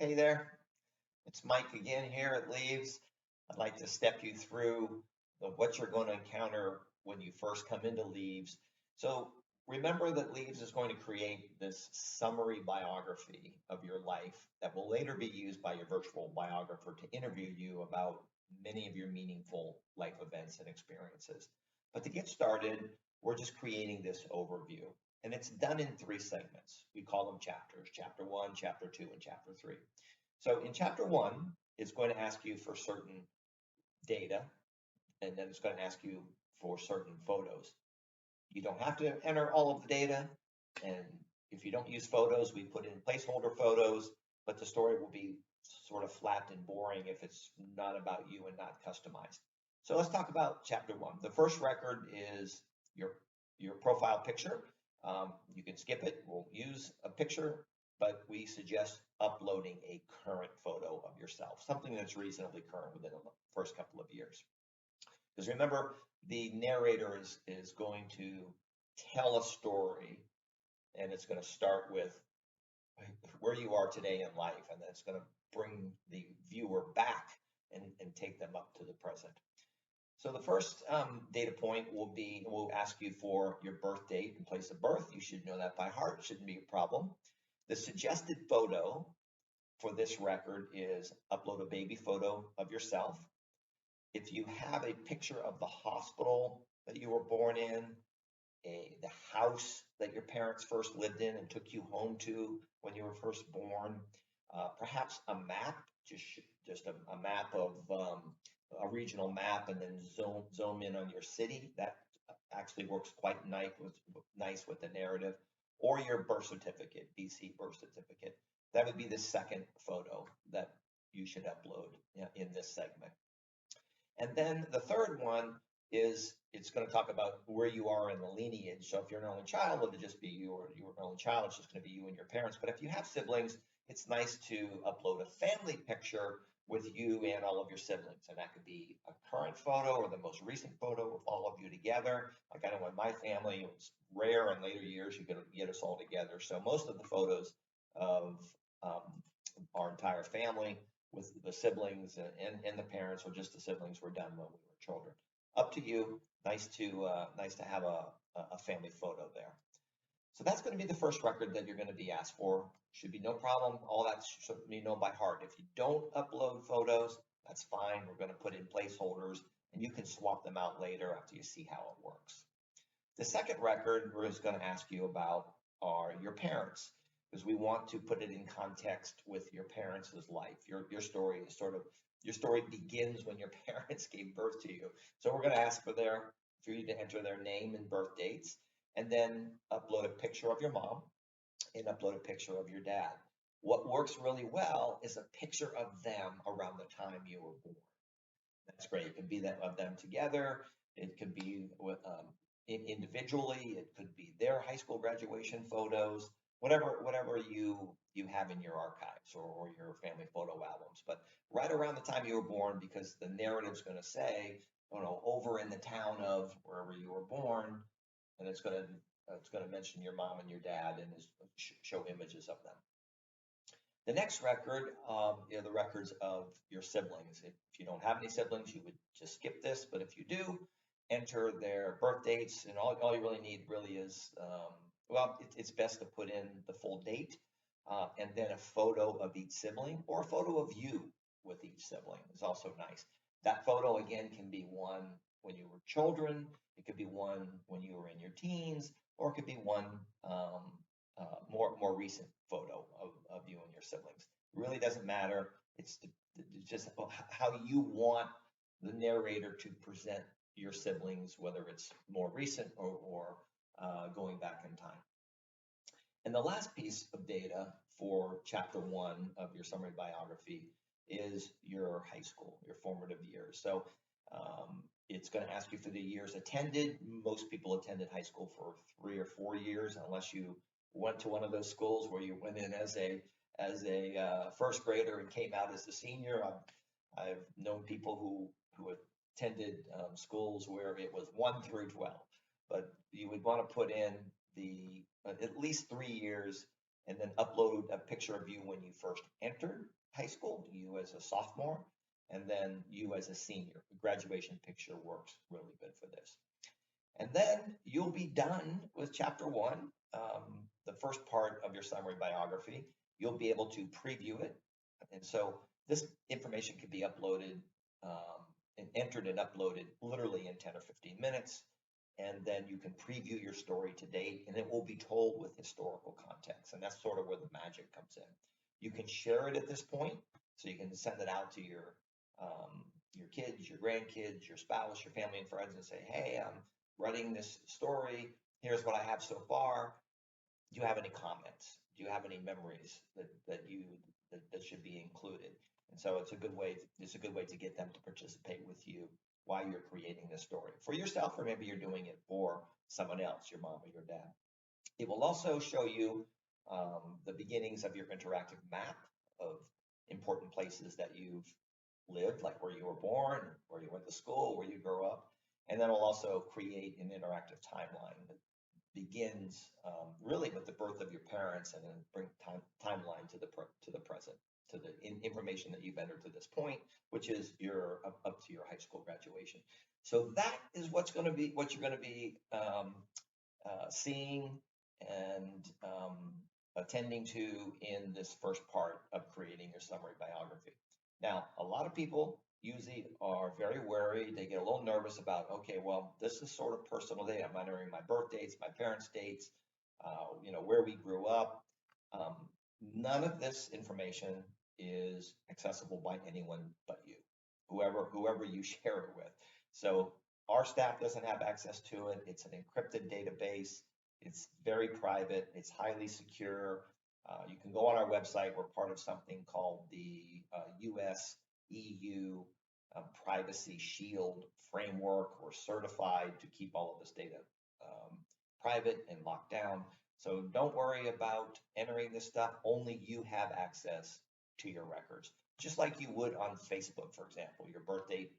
Hey there, it's Mike again here at Leaves. I'd like to step you through what you're going to encounter when you first come into Leaves. So remember that Leaves is going to create this summary biography of your life that will later be used by your virtual biographer to interview you about many of your meaningful life events and experiences. But to get started, we're just creating this overview. And it's done in three segments. We call them chapters, chapter one, chapter two, and chapter three. So in chapter one, it's going to ask you for certain data, and then it's going to ask you for certain photos. You don't have to enter all of the data, and if you don't use photos, we put in placeholder photos, but the story will be sort of flat and boring if it's not about you and not customized. So let's talk about chapter one. The first record is your profile picture. You can skip it. We'll use a picture, but we suggest uploading a current photo of yourself, something that's reasonably current within the first couple of years. Because remember, the narrator is going to tell a story, and it's going to start with where you are today in life, and then it's going to bring the viewer back and take them up to the present. So the first data point we'll ask you for your birth date and place of birth. You should know that by heart, shouldn't be a problem. The suggested photo for this record is upload a baby photo of yourself. If you have a picture of the hospital that you were born in, the house that your parents first lived in and took you home to when you were first born, perhaps a map, just a map of a regional map, and then zoom in on your city. That actually works quite nice with the narrative. Or your birth certificate, BC birth certificate. That would be the second photo that you should upload in this segment. And then the third one is it's going to talk about where you are in the lineage. So if you're an only child, it'll just be you, or you're an only child, it's just going to be you and your parents. But if you have siblings, it's nice to upload a family picture with you and all of your siblings. And that could be a current photo or the most recent photo with all of you together. Like I know in my family, it's rare in later years you get us all together. So most of the photos of our entire family with the siblings and the parents, or just the siblings, were done when we were children. Up to you. Nice to have a family photo there. So that's going to be the first record that you're going to be asked for. Should be no problem. All that should be known by heart. If you don't upload photos, that's fine. We're going to put in placeholders, and you can swap them out later after you see how it works. The second record we're just going to ask you about are your parents, because we want to put it in context with your parents' life. Your story is your story begins when your parents gave birth to you. So we're going to ask for you to enter their name and birth dates, and then upload a picture of your mom and upload a picture of your dad. What works really well is a picture of them around the time you were born. That's great. It could be that of them together. It could be with individually. It could be their high school graduation photos. Whatever you have in your archives or your family photo albums. But right around the time you were born, because the narrative's going to say, over in the town of wherever you were born, and it's going to mention your mom and your dad and show images of them. The next record are the records of your siblings. If you don't have any siblings, you would just skip this, but if you do, enter their birth dates, and all you really need is, it's best to put in the full date, and then a photo of each sibling, or a photo of you with each sibling is also nice. That photo, again, can be one when you were children, it could be one when you were in your teens, or it could be one more recent photo of you and your siblings. It really doesn't matter. It's just how you want the narrator to present your siblings, whether it's more recent or going back in time. And the last piece of data for chapter one of your summary biography is your high school, your formative years. So it's going to ask you for the years attended. Most people attended high school for 3 or 4 years, unless you went to one of those schools where you went in as a first grader and came out as a senior. I've known people who attended schools where it was 1 through 12, but you would want to put in at least 3 years and then upload a picture of you when you first entered high school, you as a sophomore, and then you as a senior. The graduation picture works really good for this. And then you'll be done with chapter one, the first part of your summary biography. You'll be able to preview it. And so this information can be uploaded and entered and uploaded literally in 10 or 15 minutes. And then you can preview your story to date, and it will be told with historical context. And that's sort of where the magic comes in. You can share it at this point, so you can send it out to your kids, your grandkids, your spouse, your family and friends, and say, hey, I'm writing this story. Here's what I have so far. Do you have any comments? Do you have any memories that should be included? And so it's a good way to get them to participate with you while you're creating this story for yourself, or maybe you're doing it for someone else, your mom or your dad. It will also show you the beginnings of your interactive map of important places that you've lived, like where you were born, where you went to school, where you grew up. And then it'll also create an interactive timeline that begins really with the birth of your parents, and then bring timeline to the present, to the information that you've entered to this point, which is your up to your high school graduation. So that is what you're going to be seeing and attending to in this first part of creating your summary biography. Now, a lot of people usually are very wary. They get a little nervous about, okay, well, this is sort of personal data. I'm entering my birth dates, my parents' dates, where we grew up. None of this information is accessible by anyone but you, whoever you share it with. So our staff doesn't have access to it. It's an encrypted database. It's very private. It's highly secure. You can go on our website. We're part of something called the US EU Privacy Shield framework. We're certified to keep all of this data private and locked down. So don't worry about entering this stuff. Only you have access to your records, just like you would on Facebook, for example. Your birth date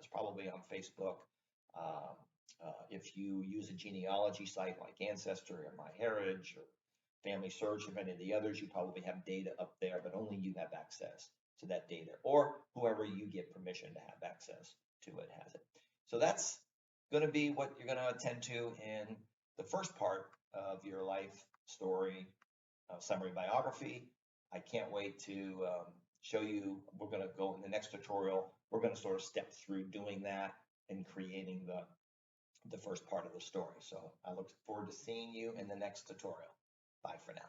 is probably on Facebook. If you use a genealogy site like Ancestry or MyHeritage or Family Search or any of the others, you probably have data up there, but only you have access to that data, or whoever you give permission to have access to it has it. So that's going to be what you're going to attend to in the first part of your life story summary biography. I can't wait to show you. We're going to go in the next tutorial. We're going to sort of step through doing that and creating the first part of the story. So I look forward to seeing you in the next tutorial. Bye for now.